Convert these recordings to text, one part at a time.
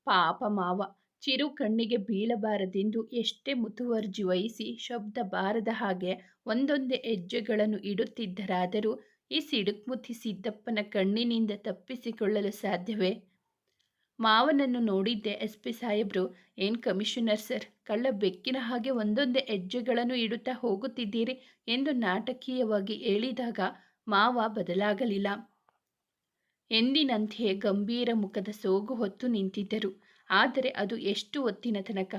ಪಾಪ ಮಾವ. ಚಿರು ಕಣ್ಣಿಗೆ ಬೀಳಬಾರದೆಂದು ಎಷ್ಟೇ ಮುತುವರ್ಜಿ ವಹಿಸಿ ಶಬ್ದ ಬಾರದ ಹಾಗೆ ಒಂದೊಂದೇ ಹೆಜ್ಜೆಗಳನ್ನು ಇಡುತ್ತಿದ್ದರಾದರೂ ಈ ಸಿಡುಕ್ಮುತಿ ಸಿದ್ದಪ್ಪನ ಕಣ್ಣಿನಿಂದ ತಪ್ಪಿಸಿಕೊಳ್ಳಲು ಸಾಧ್ಯವೇ? ಮಾವನನ್ನು ನೋಡಿದ್ದೆ ಎಸ್ ಪಿ ಸಾಹೇಬ್ರು. ಏನು ಕಮಿಷನರ್ ಸರ್, ಕಳ್ಳ ಬೆಕ್ಕಿನ ಹಾಗೆ ಒಂದೊಂದೇ ಹೆಜ್ಜೆಗಳನ್ನು ಇಡುತ್ತಾ ಹೋಗುತ್ತಿದ್ದೀರಿ ಎಂದು ನಾಟಕೀಯವಾಗಿ ಹೇಳಿದಾಗ ಮಾವ ಬದಲಾಗಲಿಲ್ಲ. ಎಂದಿನಂತೆಯೇ ಗಂಭೀರ ಮುಖದ ಸೋಗು ಹೊತ್ತು ನಿಂತಿದ್ದರು. ಆದರೆ ಅದು ಎಷ್ಟು ಹೊತ್ತಿನ ತನಕ?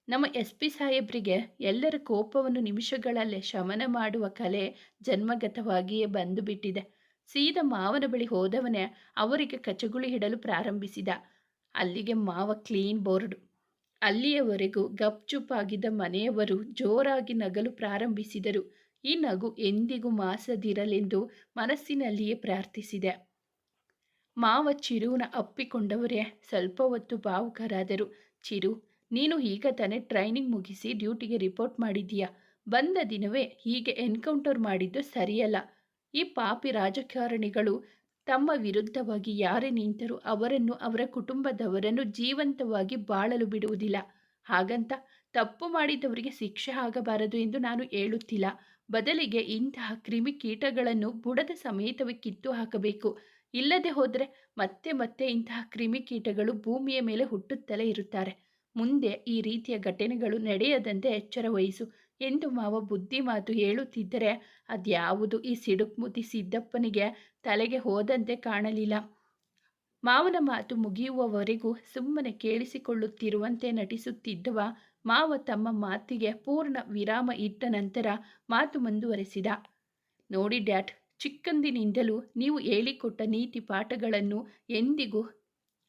ನಮ್ಮ ಎಸ್ ಪಿ ಸಾಹೇಬ್ರಿಗೆ ಎಲ್ಲರ ಕೋಪವನ್ನು ನಿಮಿಷಗಳಲ್ಲೇ ಶಮನ ಮಾಡುವ ಕಲೆ ಜನ್ಮಗತವಾಗಿಯೇ ಬಂದು ಬಿಟ್ಟಿದೆ. ಸೀದಾ ಮಾವನ ಬಳಿ ಹೋದವನೇ ಅವರಿಗೆ ಕಚಗುಳಿ ಇಡಲು ಪ್ರಾರಂಭಿಸಿದ. ಅಲ್ಲಿಗೆ ಮಾವ ಕ್ಲೀನ್ ಬೋರ್ಡ್. ಅಲ್ಲಿಯವರೆಗೂ ಗಪ್ಚುಪಾಗಿದ್ದ ಮನೆಯವರು ಜೋರಾಗಿ ನಗಲು ಪ್ರಾರಂಭಿಸಿದರು. ಈ ನಗು ಎಂದಿಗೂ ಮಾಸದಿರಲೆಂದು ಮನಸ್ಸಿನಲ್ಲಿಯೇ ಪ್ರಾರ್ಥಿಸಿದೆ. ಮಾವ ಚಿರುನ ಅಪ್ಪಿಕೊಂಡವರೇ ಸ್ವಲ್ಪ ಹೊತ್ತು ಭಾವುಕರಾದರು. ಚಿರು, ನೀನು ಈಗ ತಾನೇ ಟ್ರೈನಿಂಗ್ ಮುಗಿಸಿ ಡ್ಯೂಟಿಗೆ ರಿಪೋರ್ಟ್ ಮಾಡಿದ್ದೀಯಾ? ಬಂದ ದಿನವೇ ಹೀಗೆ ಎನ್ಕೌಂಟರ್ ಮಾಡಿದ್ದು ಸರಿಯಲ್ಲ. ಈ ಪಾಪಿ ರಾಜಕಾರಣಿಗಳು ತಮ್ಮ ವಿರುದ್ಧವಾಗಿ ಯಾರೇ ನಿಂತರೂ ಅವರನ್ನು, ಅವರ ಕುಟುಂಬದವರನ್ನು ಜೀವಂತವಾಗಿ ಬಾಳಲು ಬಿಡುವುದಿಲ್ಲ. ಹಾಗಂತ ತಪ್ಪು ಮಾಡಿದವರಿಗೆ ಶಿಕ್ಷೆ ಆಗಬಾರದು ಎಂದು ನಾನು ಹೇಳುತ್ತಿಲ್ಲ. ಬದಲಿಗೆ ಇಂತಹ ಕ್ರಿಮಿಕೀಟಗಳನ್ನು ಬುಡದ ಸಮೇತವೇ ಕಿತ್ತು ಹಾಕಬೇಕು. ಇಲ್ಲದೆ ಹೋದರೆ ಮತ್ತೆ ಮತ್ತೆ ಇಂತಹ ಕ್ರಿಮಿಕೀಟಗಳು ಭೂಮಿಯ ಮೇಲೆ ಹುಟ್ಟುತ್ತಲೇ ಇರುತ್ತಾರೆ. ಮುಂದೆ ಈ ರೀತಿಯ ಘಟನೆಗಳು ನಡೆಯದಂತೆ ಎಚ್ಚರ ವಹಿಸು ಎಂದು ಮಾವ ಬುದ್ಧಿ ಮಾತು ಹೇಳುತ್ತಿದ್ದರೆ ಅದ್ಯಾವುದು ಈ ಸಿಡುಕ್ಮುತಿ ಸಿದ್ದಪ್ಪನಿಗೆ ತಲೆಗೆ ಹೋದಂತೆ ಕಾಣಲಿಲ್ಲ. ಮಾವನ ಮಾತು ಮುಗಿಯುವವರೆಗೂ ಸುಮ್ಮನೆ ಕೇಳಿಸಿಕೊಳ್ಳುತ್ತಿರುವಂತೆ ನಟಿಸುತ್ತಿದ್ದವ ಮಾವ ತಮ್ಮ ಮಾತಿಗೆ ಪೂರ್ಣ ವಿರಾಮ ಇಟ್ಟ ನಂತರ ಮಾತು ಮುಂದುವರೆಸಿದ. ನೋಡಿ ಡ್ಯಾಡ್, ಚಿಕ್ಕಂದಿನಿಂದಲೂ ನೀವು ಹೇಳಿಕೊಟ್ಟ ನೀತಿ ಪಾಠಗಳನ್ನು ಎಂದಿಗೂ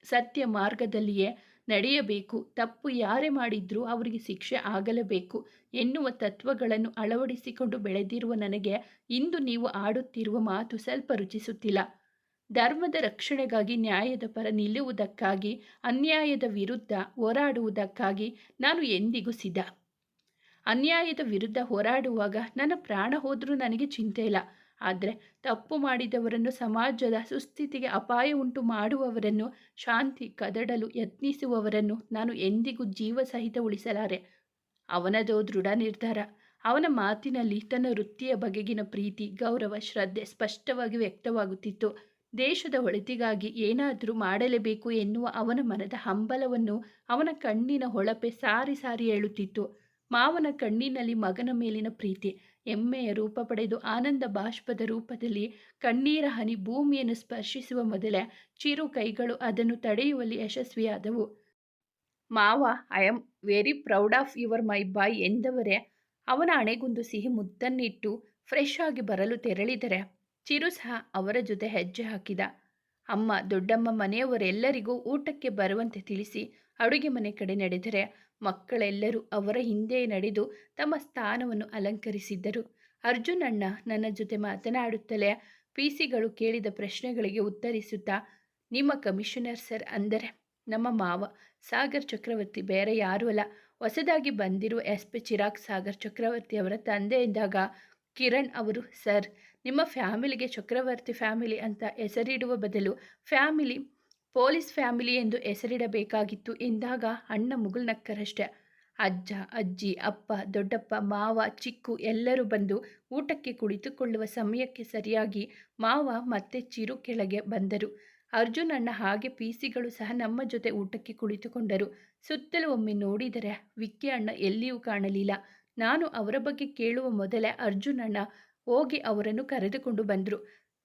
ಸತ್ಯ ಮಾರ್ಗದಲ್ಲಿಯೇ ನಡೆಯಬೇಕು, ತಪ್ಪು ಯಾರೇ ಮಾಡಿದ್ರೂ ಅವರಿಗೆ ಶಿಕ್ಷೆ ಆಗಲೇಬೇಕು ಎನ್ನುವ ತತ್ವಗಳನ್ನು ಅಳವಡಿಸಿಕೊಂಡು ಬೆಳೆದಿರುವ ನನಗೆ ಇಂದು ನೀವು ಆಡುತ್ತಿರುವ ಮಾತು ಸ್ವಲ್ಪ ರುಚಿಸುತ್ತಿಲ್ಲ. ಧರ್ಮದ ರಕ್ಷಣೆಗಾಗಿ, ನ್ಯಾಯದ ಪರ ನಿಲ್ಲುವುದಕ್ಕಾಗಿ, ಅನ್ಯಾಯದ ವಿರುದ್ಧ ಹೋರಾಡುವುದಕ್ಕಾಗಿ ನಾನು ಎಂದಿಗೂ ಸಿದ್ಧ. ಅನ್ಯಾಯದ ವಿರುದ್ಧ ಹೋರಾಡುವಾಗ ನನ್ನ ಪ್ರಾಣ ಹೋದರೂ ನನಗೆ ಚಿಂತೆ ಇಲ್ಲ. ಆದರೆ ತಪ್ಪು ಮಾಡಿದವರನ್ನು, ಸಮಾಜದ ಸುಸ್ಥಿತಿಗೆ ಅಪಾಯ ಉಂಟು ಮಾಡುವವರನ್ನು, ಶಾಂತಿ ಕದಡಲು ಯತ್ನಿಸುವವರನ್ನು ನಾನು ಎಂದಿಗೂ ಜೀವ ಸಹಿತ ಉಳಿಸಲಾರೆ. ಅವನದೋ ದೃಢ ನಿರ್ಧಾರ. ಅವನ ಮಾತಿನಲ್ಲಿ ತನ್ನ ವೃತ್ತಿಯ ಬಗೆಗಿನ ಪ್ರೀತಿ, ಗೌರವ, ಶ್ರದ್ಧೆ ಸ್ಪಷ್ಟವಾಗಿ ವ್ಯಕ್ತವಾಗುತ್ತಿತ್ತು. ದೇಶದ ಒಳಿತಿಗಾಗಿ ಏನಾದರೂ ಮಾಡಲೇಬೇಕು ಎನ್ನುವ ಅವನ ಮನದ ಹಂಬಲವನ್ನು ಅವನ ಕಣ್ಣಿನ ಹೊಳಪೆ ಸಾರಿ ಸಾರಿ ಹೇಳುತ್ತಿತ್ತು. ಮಾವನ ಕಣ್ಣಿನಲ್ಲಿ ಮಗನ ಮೇಲಿನ ಪ್ರೀತಿ ಹೆಮ್ಮೆಯ ರೂಪ ಪಡೆದು ಆನಂದ ಬಾಷ್ಪದ ರೂಪದಲ್ಲಿ ಕಣ್ಣೀರ ಹನಿ ಭೂಮಿಯನ್ನು ಸ್ಪರ್ಶಿಸುವ ಮೊದಲೇ ಚಿರು ಕೈಗಳು ಅದನ್ನು ತಡೆಯುವಲ್ಲಿ ಯಶಸ್ವಿಯಾದವು. ಮಾವ, I am very proud of your my boy ಎಂದವರೇ ಅವನ ಹಣೆಗೊಂದು ಸಿಹಿ ಮುದ್ದನ್ನಿಟ್ಟು ಫ್ರೆಶ್ ಆಗಿ ಬರಲು ತೆರಳಿದರೆ ಚಿರು ಸಹ ಅವರ ಜೊತೆ ಹೆಜ್ಜೆ ಹಾಕಿದ. ಅಮ್ಮ, ದೊಡ್ಡಮ್ಮ ಮನೆಯವರೆಲ್ಲರಿಗೂ ಊಟಕ್ಕೆ ಬರುವಂತೆ ತಿಳಿಸಿ ಅಡುಗೆ ಮನೆ ಕಡೆ ನಡೆದರೆ ಮಕ್ಕಳೆಲ್ಲರೂ ಅವರ ಹಿಂದೆ ನಡೆದು ತಮ್ಮ ಸ್ಥಾನವನ್ನು ಅಲಂಕರಿಸಿದ್ದರು. ಅರ್ಜುನ್ ಅಣ್ಣ ನನ್ನ ಜೊತೆ ಮಾತನಾಡುತ್ತಲೇ ಪಿಸಿಗಳು ಕೇಳಿದ ಪ್ರಶ್ನೆಗಳಿಗೆ ಉತ್ತರಿಸುತ್ತಾ, ನಿಮ್ಮ ಕಮಿಷನರ್ ಸರ್ ಅಂದರೆ ನಮ್ಮ ಮಾವ ಸಾಗರ್ ಚಕ್ರವರ್ತಿ, ಬೇರೆ ಯಾರೂ ಅಲ್ಲ. ಹೊಸದಾಗಿ ಬಂದಿರುವ ಎಸ್ ಪಿ ಚಿರಾಗ್ ಸಾಗರ್ ಚಕ್ರವರ್ತಿ ಅವರ ತಂದೆ ಎಂದಾಗ ಕಿರಣ್ ಅವರು, ಸರ್, ನಿಮ್ಮ ಫ್ಯಾಮಿಲಿಗೆ ಚಕ್ರವರ್ತಿ ಫ್ಯಾಮಿಲಿ ಅಂತ ಹೆಸರಿಡುವ ಬದಲು ಫ್ಯಾಮಿಲಿ ಪೊಲೀಸ್ ಫ್ಯಾಮಿಲಿ ಎಂದು ಹೆಸರಿಡಬೇಕಾಗಿತ್ತು ಎಂದಾಗ ಅಣ್ಣ ಮುಗುಳ್ನಕ್ಕರಷ್ಟೆ. ಅಜ್ಜ, ಅಜ್ಜಿ, ಅಪ್ಪ, ದೊಡ್ಡಪ್ಪ, ಮಾವ, ಚಿಕ್ಕು ಎಲ್ಲರೂ ಬಂದು ಊಟಕ್ಕೆ ಕುಳಿತುಕೊಳ್ಳುವ ಸಮಯಕ್ಕೆ ಸರಿಯಾಗಿ ಮಾವ ಮತ್ತೆ ಚಿರು ಕೆಳಗೆ ಬಂದರು. ಅರ್ಜುನ್ ಅಣ್ಣ ಹಾಗೆ ಪಿಸಿಗಳು ಸಹ ನಮ್ಮ ಜೊತೆ ಊಟಕ್ಕೆ ಕುಳಿತುಕೊಂಡರು. ಸುತ್ತಲೂ ಒಮ್ಮೆ ನೋಡಿದರೆ ವಿಕ್ಕಿ ಅಣ್ಣ ಎಲ್ಲಿಯೂ ಕಾಣಲಿಲ್ಲ. ನಾನು ಅವರ ಬಗ್ಗೆ ಕೇಳುವ ಮೊದಲೇ ಅರ್ಜುನ್ ಅಣ್ಣ ಹೋಗಿ ಅವರನ್ನು ಕರೆದುಕೊಂಡು ಬಂದರು.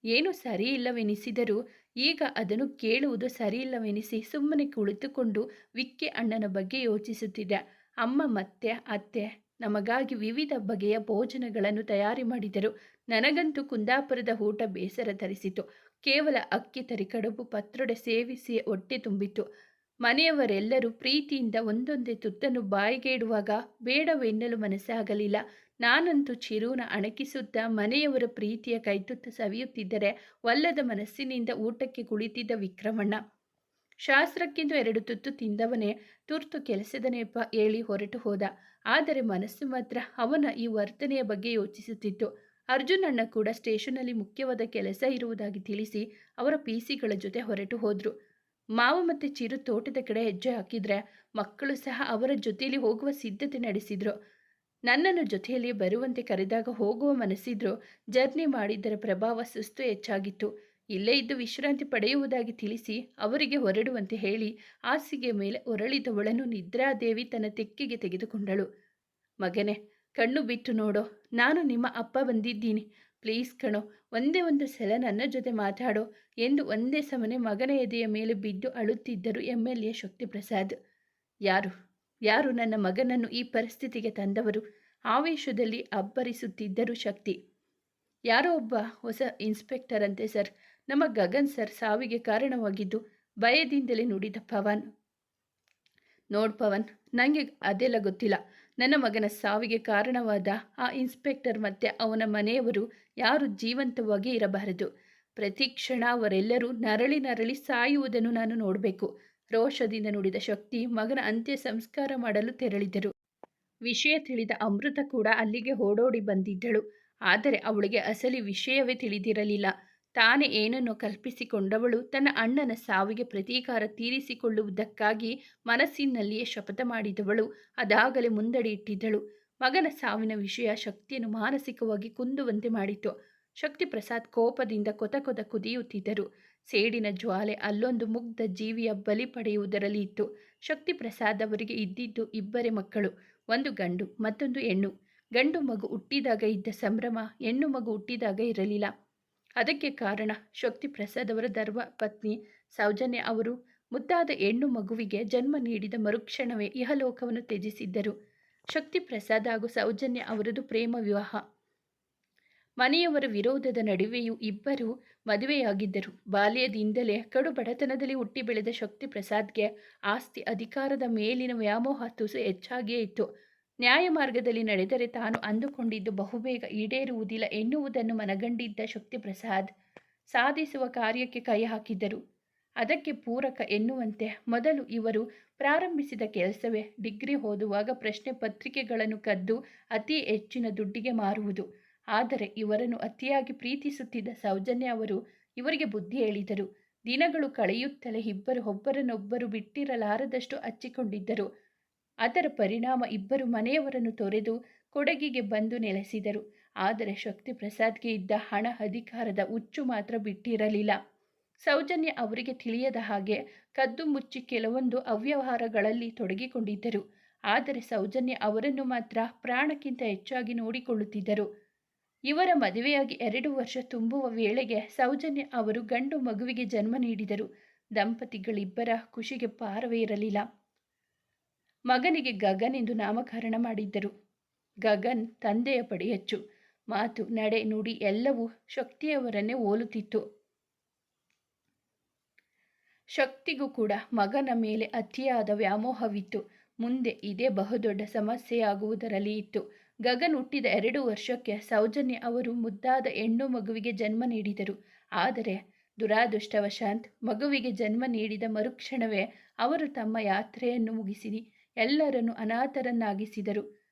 ಏನು ಸರಿಯಿಲ್ಲವೆನಿಸಿದರೂ ಈಗ ಅದನ್ನು ಕೇಳುವುದು ಸರಿಯಿಲ್ಲವೆನಿಸಿ ಸುಮ್ಮನೆ ಕುಳಿತುಕೊಂಡು ವಿಕ್ಕಿ ಅಣ್ಣನ ಬಗ್ಗೆ ಯೋಚಿಸುತ್ತಿದ್ದೆ. ಅಮ್ಮ ಮತ್ತೆ ಅತ್ತೆ ನಮಗಾಗಿ ವಿವಿಧ ಬಗೆಯ ಭೋಜನಗಳನ್ನು ತಯಾರಿ ಮಾಡಿದರು. ನನಗಂತೂ ಕುಂದಾಪುರದ ಊಟ ಬೇಸರ ತರಿಸಿತು. ಕೇವಲ ಅಕ್ಕಿ ತರಿ ಕಡುಬು ಪತ್ರೊಡೆ ಸೇವಿಸಿ ಹೊಟ್ಟೆ ತುಂಬಿತ್ತು. ಮನೆಯವರೆಲ್ಲರೂ ಪ್ರೀತಿಯಿಂದ ಒಂದೊಂದೇ ತುತ್ತನ್ನು ಬಾಯಿಗೆ ಇಡುವಾಗ ಬೇಡವೆನ್ನಲು ಮನಸ್ಸಾಗಲಿಲ್ಲ. ನಾನಂತೂ ಚಿರುನ ಅಣಕಿಸುತ್ತಾ ಮನೆಯವರ ಪ್ರೀತಿಯ ಕೈತುತ್ತ ಸವಿಯುತ್ತಿದ್ದರೆ ಒಲ್ಲದ ಮನಸ್ಸಿನಿಂದ ಊಟಕ್ಕೆ ಕುಳಿತಿದ್ದ ವಿಕ್ರಮಣ್ಣ ಶಾಸ್ತ್ರಕ್ಕೆಂದು 2 ತುತ್ತು ತಿಂದವನೇ ತುರ್ತು ಕೆಲಸದ ನೆಪ ಹೇಳಿ ಹೊರಟು ಹೋದ. ಆದರೆ ಮನಸ್ಸು ಮಾತ್ರ ಅವನ ಈ ವರ್ತನೆಯ ಬಗ್ಗೆ ಯೋಚಿಸುತ್ತಿತ್ತು. ಅರ್ಜುನ್ ಅಣ್ಣ ಕೂಡ ಸ್ಟೇಷನ್ನಲ್ಲಿ ಮುಖ್ಯವಾದ ಕೆಲಸ ಇರುವುದಾಗಿ ತಿಳಿಸಿ ಅವರ ಪಿಸಿಗಳ ಜೊತೆ ಹೊರಟು ಹೋದರು. ಮಾವ ಮತ್ತು ಚಿರು ತೋಟದ ಕಡೆ ಹೆಜ್ಜೆ ಹಾಕಿದ್ರೆ ಮಕ್ಕಳು ಸಹ ಅವರ ಜೊತೆಯಲ್ಲಿ ಹೋಗುವ ಸಿದ್ಧತೆ ನಡೆಸಿದ್ರು. ನನ್ನನ್ನು ಜೊತೆಯಲ್ಲಿ ಬರುವಂತೆ ಕರೆದಾಗ ಹೋಗುವ ಮನಸ್ಸಿದ್ರು. ಜರ್ನಿ ಮಾಡಿದ್ದರ ಪ್ರಭಾವ ಸುಸ್ತು ಹೆಚ್ಚಾಗಿತ್ತು. ಇಲ್ಲೇ ಇದ್ದು ವಿಶ್ರಾಂತಿ ಪಡೆಯುವುದಾಗಿ ತಿಳಿಸಿ ಅವರಿಗೆ ಹೊರಡುವಂತೆ ಹೇಳಿ ಹಾಸಿಗೆ ಮೇಲೆ ಹೊರಳಿದವಳನ್ನು ನಿದ್ರಾದೇವಿ ತನ್ನ ತೆಕ್ಕೆಗೆ ತೆಗೆದುಕೊಂಡಳು. ಮಗನೇ, ಕಣ್ಣು ಬಿಟ್ಟು ನೋಡೋ, ನಾನು ನಿಮ್ಮ ಅಪ್ಪ ಬಂದಿದ್ದೀನಿ. ಪ್ಲೀಸ್ ಕಣೋ, ಒಂದೇ ಒಂದು ಸಲ ನನ್ನ ಜೊತೆ ಮಾತಾಡೋ ಎಂದು ಒಂದೇ ಸಮನೆ ಮಗನ ಎದೆಯ ಮೇಲೆ ಬಿದ್ದು ಅಳುತ್ತಿದ್ದರು MLA ಶಕ್ತಿಪ್ರಸಾದ್. ಯಾರು ಯಾರು ನನ್ನ ಮಗನನ್ನು ಈ ಪರಿಸ್ಥಿತಿಗೆ ತಂದವರು? ಆವೇಶದಲ್ಲಿ ಅಬ್ಬರಿಸುತ್ತಿದ್ದರು ಶಕ್ತಿ. ಯಾರೋ ಒಬ್ಬ ಹೊಸ ಇನ್ಸ್ಪೆಕ್ಟರ್ ಅಂತೆ ಸರ್. ನಮ್ಮ ಗಗನ್ ಸರ್ ಸಾವಿಗೆ ಕಾರಣವಾಗಿದ್ದು ಭಯದಿಂದಲೇ ನುಡಿದ ಪವನ್. ನೋಡ್ ಪವನ್, ನನಗೆ ಅದೆಲ್ಲ ಗೊತ್ತಿಲ್ಲ. ನನ್ನ ಮಗನ ಸಾವಿಗೆ ಕಾರಣವಾದ ಆ ಇನ್ಸ್ಪೆಕ್ಟರ್ ಮತ್ತು ಅವನ ಮನೆಯವರು ಯಾರು ಜೀವಂತವಾಗಿ ಇರಬಾರದು. ಪ್ರತಿ ಕ್ಷಣ ಅವರೆಲ್ಲರೂ ನರಳಿ ನರಳಿ ಸಾಯುವುದನ್ನು ನಾನು ನೋಡಬೇಕು. ರೋಷದಿಂದ ನುಡಿದ ಶಕ್ತಿ ಮಗನ ಅಂತ್ಯ ಸಂಸ್ಕಾರ ಮಾಡಲು ತೆರಳಿದರು. ವಿಷಯ ತಿಳಿದ ಅಮೃತ ಕೂಡ ಅಲ್ಲಿಗೆ ಓಡೋಡಿ ಬಂದಿದ್ದಳು. ಆದರೆ ಅವಳಿಗೆ ಅಸಲಿ ವಿಷಯವೇ ತಿಳಿದಿರಲಿಲ್ಲ. ತಾನೇ ಏನನ್ನು ಕಲ್ಪಿಸಿಕೊಂಡವಳು ತನ್ನ ಅಣ್ಣನ ಸಾವಿಗೆ ಪ್ರತೀಕಾರ ತೀರಿಸಿಕೊಳ್ಳುವುದಕ್ಕಾಗಿ ಮನಸ್ಸಿನಲ್ಲಿಯೇ ಶಪಥ ಮಾಡಿದವಳು ಅದಾಗಲೇ ಮುಂದಡಿ ಇಟ್ಟಿದ್ದಳು. ಮಗನ ಸಾವಿನ ವಿಷಯ ಶಕ್ತಿಯನ್ನು ಮಾನಸಿಕವಾಗಿ ಕುಂದುವಂತೆ ಮಾಡಿತು. ಶಕ್ತಿ ಪ್ರಸಾದ್ ಕೋಪದಿಂದ ಕೊತ ಕೊತ ಕುದಿಯುತ್ತಿದ್ದರು. ಸೇಡಿನ ಜ್ವಾಲೆ ಅಲ್ಲೊಂದು ಮುಗ್ಧ ಜೀವಿಯ ಬಲಿ ಪಡೆಯುವುದರಲ್ಲಿ ಇತ್ತು. ಶಕ್ತಿ ಪ್ರಸಾದ್ ಅವರಿಗೆ ಇದ್ದಿದ್ದು ಇಬ್ಬರೇ ಮಕ್ಕಳು, ಒಂದು ಗಂಡು ಮತ್ತೊಂದು ಹೆಣ್ಣು. ಗಂಡು ಮಗು ಹುಟ್ಟಿದಾಗ ಇದ್ದ ಸಂಭ್ರಮ ಹೆಣ್ಣು ಮಗು ಹುಟ್ಟಿದಾಗ ಇರಲಿಲ್ಲ. ಅದಕ್ಕೆ ಕಾರಣ ಶಕ್ತಿ ಪ್ರಸಾದ್ ಅವರ ಧರ್ಮ ಪತ್ನಿ ಸೌಜನ್ಯ ಅವರು ಮುದ್ದಾದ ಹೆಣ್ಣು ಮಗುವಿಗೆ ಜನ್ಮ ನೀಡಿದ ಮರುಕ್ಷಣವೇ ಇಹಲೋಕವನ್ನು ತ್ಯಜಿಸಿದ್ದರು. ಶಕ್ತಿ ಪ್ರಸಾದ್ ಹಾಗೂ ಸೌಜನ್ಯ ಅವರದು ಪ್ರೇಮ ವಿವಾಹ. ಮನೆಯವರ ವಿರೋಧದ ನಡುವೆಯೂ ಇಬ್ಬರು ಮದುವೆಯಾಗಿದ್ದರು. ಬಾಲ್ಯದಿಂದಲೇ ಕಡು ಬಡತನದಲ್ಲಿ ಹುಟ್ಟಿ ಬೆಳೆದ ಶಕ್ತಿ ಪ್ರಸಾದ್ಗೆ ಆಸ್ತಿ ಅಧಿಕಾರದ ಮೇಲಿನ ವ್ಯಾಮೋಹ ತುಸು ಹೆಚ್ಚಾಗಿಯೇ ಇತ್ತು. ನ್ಯಾಯ ಮಾರ್ಗದಲ್ಲಿ ನಡೆದರೆ ತಾನು ಅಂದುಕೊಂಡಿದ್ದು ಬಹುಬೇಗ ಈಡೇರುವುದಿಲ್ಲ ಎನ್ನುವುದನ್ನು ಮನಗಂಡಿದ್ದ ಶಕ್ತಿ ಪ್ರಸಾದ್ ಸಾಧಿಸುವ ಕಾರ್ಯಕ್ಕೆ ಕೈ ಹಾಕಿದ್ದರು. ಅದಕ್ಕೆ ಪೂರಕ ಎನ್ನುವಂತೆ ಮೊದಲು ಇವರು ಪ್ರಾರಂಭಿಸಿದ ಕೆಲಸವೇ ಡಿಗ್ರಿ ಓದುವಾಗ ಪ್ರಶ್ನೆ ಪತ್ರಿಕೆಗಳನ್ನು ಕದ್ದು ಅತಿ ಹೆಚ್ಚಿನ ದುಡ್ಡಿಗೆ ಮಾರುವುದು. ಆದರೆ ಇವರನ್ನು ಅತಿಯಾಗಿ ಪ್ರೀತಿಸುತ್ತಿದ್ದ ಸೌಜನ್ಯ ಅವರು ಇವರಿಗೆ ಬುದ್ಧಿ ಹೇಳಿದರು. ದಿನಗಳು ಕಳೆಯುತ್ತಲೇ ಇಬ್ಬರು ಒಬ್ಬರನ್ನೊಬ್ಬರು ಬಿಟ್ಟಿರಲಾರದಷ್ಟು ಹಚ್ಚಿಕೊಂಡಿದ್ದರು. ಅದರ ಪರಿಣಾಮ ಇಬ್ಬರು ಮನೆಯವರನ್ನು ತೊರೆದು ಕೊಡಗಿಗೆ ಬಂದು ನೆಲೆಸಿದರು. ಆದರೆ ಶಕ್ತಿ ಪ್ರಸಾದ್ಗೆ ಇದ್ದ ಹಣ ಅಧಿಕಾರದ ಹುಚ್ಚು ಮಾತ್ರ ಬಿಟ್ಟಿರಲಿಲ್ಲ. ಸೌಜನ್ಯ ಅವರಿಗೆ ತಿಳಿಯದ ಹಾಗೆ ಕದ್ದು ಮುಚ್ಚಿ ಕೆಲವೊಂದು ಅವ್ಯವಹಾರಗಳಲ್ಲಿ ತೊಡಗಿಕೊಂಡಿದ್ದರು. ಆದರೆ ಸೌಜನ್ಯ ಅವರನ್ನು ಮಾತ್ರ ಪ್ರಾಣಕ್ಕಿಂತ ಹೆಚ್ಚಾಗಿ ನೋಡಿಕೊಳ್ಳುತ್ತಿದ್ದರು. ಇವರ ಮದುವೆಯಾಗಿ 2 ವರ್ಷ ತುಂಬುವ ವೇಳೆಗೆ ಸೌಜನ್ಯ ಅವರು ಗಂಡು ಮಗುವಿಗೆ ಜನ್ಮ ನೀಡಿದರು. ದಂಪತಿಗಳಿಬ್ಬರ ಖುಷಿಗೆ ಪಾರವೇ ಇರಲಿಲ್ಲ. ಮಗನಿಗೆ ಗಗನ್ ಎಂದು ನಾಮಕರಣ ಮಾಡಿದ್ದರು. ಗಗನ್ ತಂದೆಯ ಪಡಿ ಹೆಚ್ಚು. ಮಾತು, ನಡೆ, ನುಡಿ ಎಲ್ಲವೂ ಶಕ್ತಿಯವರನ್ನೇ ಹೋಲುತ್ತಿತ್ತು. ಶಕ್ತಿಗೂ ಕೂಡ ಮಗನ ಮೇಲೆ ಅತಿಯಾದ ವ್ಯಾಮೋಹವಿತ್ತು. ಮುಂದೆ ಇದೇ ಬಹುದೊಡ್ಡ ಸಮಸ್ಯೆಯಾಗುವುದರಲ್ಲಿ ಇತ್ತು. ಗಗನ್ ಹುಟ್ಟಿದ 2 ವರ್ಷಕ್ಕೆ ಸೌಜನ್ಯ ಅವರು ಮುದ್ದಾದ ಹೆಣ್ಣು ಮಗುವಿಗೆ ಜನ್ಮ ನೀಡಿದರು. ಆದರೆ ದುರಾದೃಷ್ಟವಶಾತ್ ಮಗುವಿಗೆ ಜನ್ಮ ನೀಡಿದ ಮರುಕ್ಷಣವೇ ಅವರು ತಮ್ಮ ಯಾತ್ರೆಯನ್ನು ಮುಗಿಸಿ ಎಲ್ಲರನ್ನೂ ಅನಾಥರನ್ನಾಗಿಸಿದರು.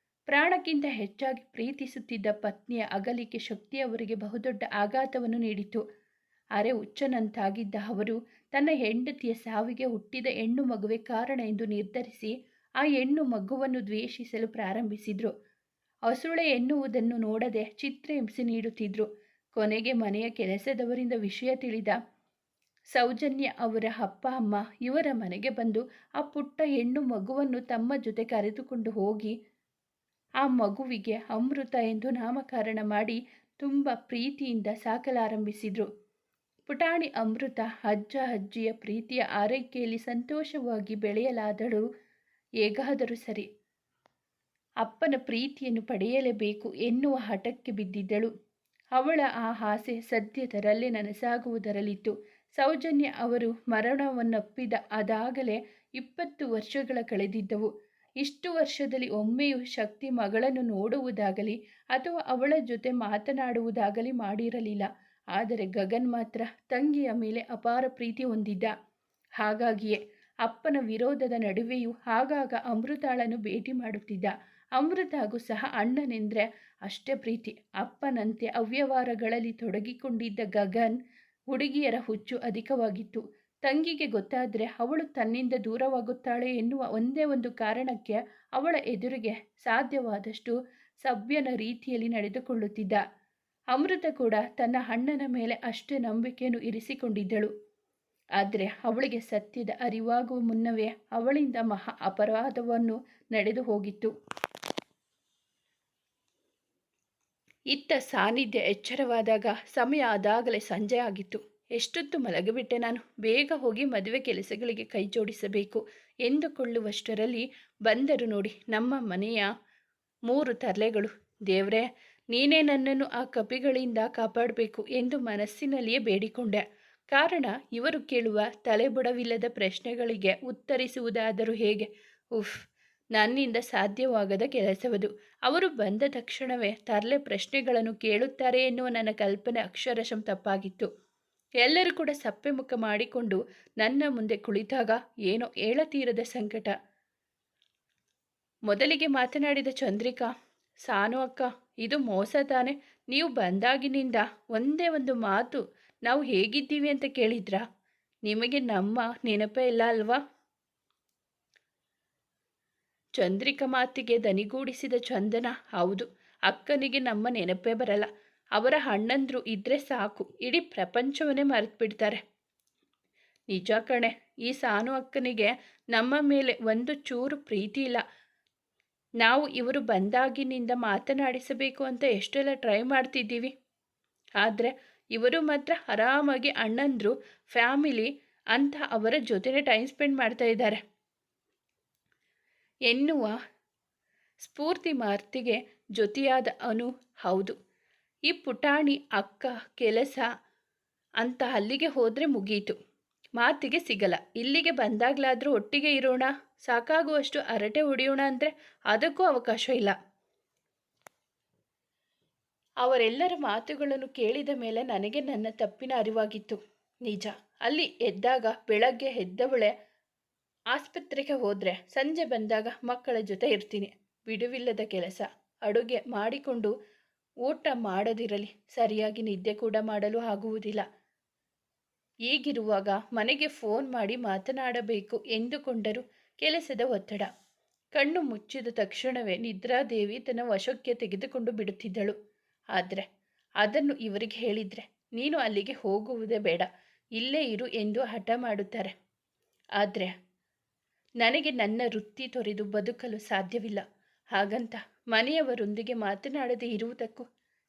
ಪ್ರಾಣಕ್ಕಿಂತ ಹೆಚ್ಚಾಗಿ ಪ್ರೀತಿಸುತ್ತಿದ್ದ ಪತ್ನಿಯ ಅಗಲಿಕೆ ಶಕ್ತಿಯವರಿಗೆ ಬಹುದೊಡ್ಡ ಆಘಾತವನ್ನು ನೀಡಿತು. ಅರೆ ಹುಚ್ಚನಂತಾಗಿದ್ದ ಅವರು ತನ್ನ ಹೆಂಡತಿಯ ಸಾವಿಗೆ ಹುಟ್ಟಿದ ಹೆಣ್ಣು ಮಗುವೇ ಕಾರಣ ಎಂದು ನಿರ್ಧರಿಸಿ ಆ ಹೆಣ್ಣು ಮಗುವನ್ನು ದ್ವೇಷಿಸಲು ಪ್ರಾರಂಭಿಸಿದ್ರು. ಹಸುಳೆ ಎನ್ನುವುದನ್ನು ನೋಡದೆ ಚಿತ್ರಹಿಂಸೆ ನೀಡುತ್ತಿದ್ರು. ಕೊನೆಗೆ ಮನೆಯ ಕೆಲಸದವರಿಂದ ವಿಷಯ ತಿಳಿದ ಸೌಜನ್ಯ ಅವರ ಅಪ್ಪ ಅಮ್ಮ ಇವರ ಮನೆಗೆ ಬಂದು ಆ ಪುಟ್ಟ ಹೆಣ್ಣು ಮಗುವನ್ನು ತಮ್ಮ ಜೊತೆ ಕರೆದುಕೊಂಡು ಹೋಗಿ ಆ ಮಗುವಿಗೆ ಅಮೃತ ಎಂದು ನಾಮಕರಣ ಮಾಡಿ ತುಂಬ ಪ್ರೀತಿಯಿಂದ ಸಾಕಲಾರಂಭಿಸಿದ್ರು. ಪುಟಾಣಿ ಅಮೃತ ಅಜ್ಜ ಅಜ್ಜಿಯ ಪ್ರೀತಿಯ ಆರೈಕೆಯಲ್ಲಿ ಸಂತೋಷವಾಗಿ ಬೆಳೆಯಲಾದಳು. ಹೇಗಾದರೂ ಸರಿ ಅಪ್ಪನ ಪ್ರೀತಿಯನ್ನು ಪಡೆಯಲೇಬೇಕು ಎನ್ನುವ ಹಠಕ್ಕೆ ಬಿದ್ದಿದ್ದಳು. ಅವಳ ಆ ಆಸೆ ಸದ್ಯದರಲ್ಲೇ ನನಸಾಗುವುದರಲ್ಲಿತ್ತು. ಸೌಜನ್ಯ ಅವರು ಮರಣವನ್ನಪ್ಪಿದ ಅದಾಗಲೇ 20 ವರ್ಷಗಳ ಕಳೆದಿದ್ದವು. ಇಷ್ಟು ವರ್ಷದಲ್ಲಿ ಒಮ್ಮೆಯೂ ಶಕ್ತಿ ಮಗಳನ್ನು ನೋಡುವುದಾಗಲಿ ಅಥವಾ ಅವಳ ಜೊತೆ ಮಾತನಾಡುವುದಾಗಲಿ ಮಾಡಿರಲಿಲ್ಲ. ಆದರೆ ಗಗನ್ ಮಾತ್ರ ತಂಗಿಯ ಮೇಲೆ ಅಪಾರ ಪ್ರೀತಿ ಹೊಂದಿದ್ದ. ಹಾಗಾಗಿಯೇ ಅಪ್ಪನ ವಿರೋಧದ ನಡುವೆಯೂ ಆಗಾಗ ಅಮೃತಾಳನ್ನು ಭೇಟಿ ಮಾಡುತ್ತಿದ್ದ. ಅಮೃತಾಗೂ ಸಹ ಅಣ್ಣನೆಂದರೆ ಅಷ್ಟೇ ಪ್ರೀತಿ. ಅಪ್ಪನಂತೆ ಅವ್ಯವಹಾರಗಳಲ್ಲಿ ತೊಡಗಿಕೊಂಡಿದ್ದ ಗಗನ್ ಹುಡುಗಿಯರ ಹುಚ್ಚು ಅಧಿಕವಾಗಿತ್ತು. ತಂಗಿಗೆ ಗೊತ್ತಾದರೆ ಅವಳು ತನ್ನಿಂದ ದೂರವಾಗುತ್ತಾಳೆ ಎನ್ನುವ ಒಂದೇ ಒಂದು ಕಾರಣಕ್ಕೆ ಅವಳ ಎದುರಿಗೆ ಸಾಧ್ಯವಾದಷ್ಟು ಸಭ್ಯನ ರೀತಿಯಲ್ಲಿ ನಡೆದುಕೊಳ್ಳುತ್ತಿದ್ದ. ಅಮೃತ ಕೂಡ ತನ್ನ ಅಣ್ಣನ ಮೇಲೆ ಅಷ್ಟೇ ನಂಬಿಕೆಯನ್ನು ಇರಿಸಿಕೊಂಡಿದ್ದಳು. ಆದರೆ ಅವಳಿಗೆ ಸತ್ಯದ ಅರಿವಾಗುವ ಮುನ್ನವೇ ಅವಳಿಂದ ಮಹಾ ಅಪರಾಧವನ್ನು ನಡೆದು ಹೋಗಿತ್ತು. ಇತ್ತ ಸಾನ್ನಿಧ್ಯ ಎಚ್ಚರವಾದಾಗ ಸಮಯ ಅದಾಗಲೇ ಸಂಜೆ ಆಗಿತ್ತು. ಎಷ್ಟೊತ್ತು ಮಲಗಿಬಿಟ್ಟೆ ನಾನು, ಬೇಗ ಹೋಗಿ ಮದುವೆ ಕೆಲಸಗಳಿಗೆ ಕೈ ಜೋಡಿಸಬೇಕು ಎಂದುಕೊಳ್ಳುವಷ್ಟರಲ್ಲಿ ಬಂದರು ನೋಡಿ ನಮ್ಮ ಮನೆಯ 3 ತರ್ಲೆಗಳು. ದೇವ್ರೇ, ನೀನೇ ನನ್ನನ್ನು ಆ ಕಪಿಗಳಿಂದ ಕಾಪಾಡಬೇಕು ಎಂದು ಮನಸ್ಸಿನಲ್ಲಿಯೇ ಬೇಡಿಕೊಂಡೆ. ಕಾರಣ, ಇವರು ಕೇಳುವ ತಲೆಬುಡವಿಲ್ಲದ ಪ್ರಶ್ನೆಗಳಿಗೆ ಉತ್ತರಿಸುವುದಾದರೂ ಹೇಗೆ? ಉಫ್, ನನ್ನಿಂದ ಸಾಧ್ಯವಾಗದ ಕೆಲಸವದು. ಅವರು ಬಂದ ತಕ್ಷಣವೇ ತರ್ಲೆ ಪ್ರಶ್ನೆಗಳನ್ನು ಕೇಳುತ್ತಾರೆ ಎನ್ನುವ ನನ್ನ ಕಲ್ಪನೆ ಅಕ್ಷರಶಃ ತಪ್ಪಾಗಿತ್ತು. ಎಲ್ಲರೂ ಕೂಡ ಸಪ್ಪೆ ಮುಖ ಮಾಡಿಕೊಂಡು ನನ್ನ ಮುಂದೆ ಕುಳಿತಾಗ ಏನೋ ಏಳತೀರದ ಸಂಕಟ. ಮೊದಲಿಗೆ ಮಾತನಾಡಿದ ಚಂದ್ರಿಕಾ, ಸಾನು ಅಕ್ಕ, ಇದು ಮೋಸ ತಾನೆ? ನೀವು ಬಂದಾಗಿನಿಂದ ಒಂದೇ ಒಂದು ಮಾತು ನಾವು ಹೇಗಿದ್ದೀವಿ ಅಂತ ಕೇಳಿದ್ರಾ? ನಿಮಗೆ ನಮ್ಮ ನೆನಪೇ ಇಲ್ಲ ಅಲ್ವಾ? ಚಂದ್ರಿಕಾ ಮಾತಿಗೆ ದನಿಗೂಡಿಸಿದ ಚಂದನ, ಹೌದು, ಅಕ್ಕನಿಗೆ ನಮ್ಮ ನೆನಪೇ ಬರಲ್ಲ. ಅವರ ಅಣ್ಣಂದ್ರು ಇದ್ರೆ ಸಾಕು, ಇಡೀ ಪ್ರಪಂಚವನ್ನೇ ಮರೆತುಬಿಡ್ತಾರೆ. ನಿಜ ಕಣೆ, ಈ ಸಾನು ಅಕ್ಕನಿಗೆ ನಮ್ಮ ಮೇಲೆ ಒಂದು ಚೂರು ಪ್ರೀತಿ ಇಲ್ಲ. ನಾವು ಇವರು ಬಂದಾಗಿನಿಂದ ಮಾತನಾಡಿಸಬೇಕು ಅಂತ ಎಷ್ಟೆಲ್ಲ ಟ್ರೈ ಮಾಡ್ತಿದ್ದೀವಿ. ಆದರೆ ಇವರು ಮಾತ್ರ ಆರಾಮಾಗಿ ಅಣ್ಣಂದ್ರು ಫ್ಯಾಮಿಲಿ ಅಂತ ಅವರ ಜೊತೆನೇ ಟೈಮ್ ಸ್ಪೆಂಡ್ ಮಾಡ್ತಾ ಇದ್ದಾರೆ ಎನ್ನುವ ಸ್ಫೂರ್ತಿ ಮಾತಿಗೆ ಜೊತೆಯಾದ ಅನು, ಹೌದು, ಈ ಪುಟಾಣಿ ಅಕ್ಕ ಕೆಲಸ ಅಂತ ಅಲ್ಲಿಗೆ ಹೋದರೆ ಮುಗೀತು, ಮಾತಿಗೆ ಸಿಗಲ್ಲ. ಇಲ್ಲಿಗೆ ಬಂದಾಗಲಾದರೂ ಒಟ್ಟಿಗೆ ಇರೋಣ, ಸಾಕಾಗುವಷ್ಟು ಹರಟೆ ಹೊಡೆಯೋಣ ಅಂದರೆ ಅದಕ್ಕೂ ಅವಕಾಶ ಇಲ್ಲ. ಅವರೆಲ್ಲರ ಮಾತುಗಳನ್ನು ಕೇಳಿದ ಮೇಲೆ ನನಗೆ ನನ್ನ ತಪ್ಪಿನ ಅರಿವಾಗಿತ್ತು. ನಿಜ, ಅಲ್ಲಿ ಎದ್ದಾಗ ಬೆಳಗ್ಗೆ ಎದ್ದವಳೆ ಆಸ್ಪತ್ರೆಗೆ ಹೋದರೆ ಸಂಜೆ ಬಂದಾಗ ಮಕ್ಕಳ ಜೊತೆ ಇರ್ತೀನಿ. ಬಿಡುವಿಲ್ಲದ ಕೆಲಸ. ಅಡುಗೆ ಮಾಡಿಕೊಂಡು ಊಟ ಮಾಡದಿರಲಿ, ಸರಿಯಾಗಿ ನಿದ್ದೆ ಕೂಡ ಮಾಡಲು ಆಗುವುದಿಲ್ಲ. ಹೀಗಿರುವಾಗ ಮನೆಗೆ ಫೋನ್ ಮಾಡಿ ಮಾತನಾಡಬೇಕು ಎಂದುಕೊಂಡರೂ ಕೆಲಸದ ಒತ್ತಡ. ಕಣ್ಣು ಮುಚ್ಚಿದ ತಕ್ಷಣವೇ ನಿದ್ರಾದೇವಿ ತನ್ನ ವಶಕ್ಕೆ ತೆಗೆದುಕೊಂಡು ಬಿಡುತ್ತಿದ್ದಳು. ಆದರೆ ಅದನ್ನು ಇವರಿಗೆ ಹೇಳಿದರೆ, ನೀನು ಅಲ್ಲಿಗೆ ಹೋಗುವುದೇ ಬೇಡ, ಇಲ್ಲೇ ಇರು ಎಂದು ಹಠ ಮಾಡುತ್ತಾರೆ. ಆದರೆ ನನಗೆ ನನ್ನ ವೃತ್ತಿ ತೊರೆದು ಬದುಕಲು ಸಾಧ್ಯವಿಲ್ಲ. ಹಾಗಂತ ಮನೆಯವರೊಂದಿಗೆ ಮಾತನಾಡದೇ ಇರುವುದಕ್ಕೂ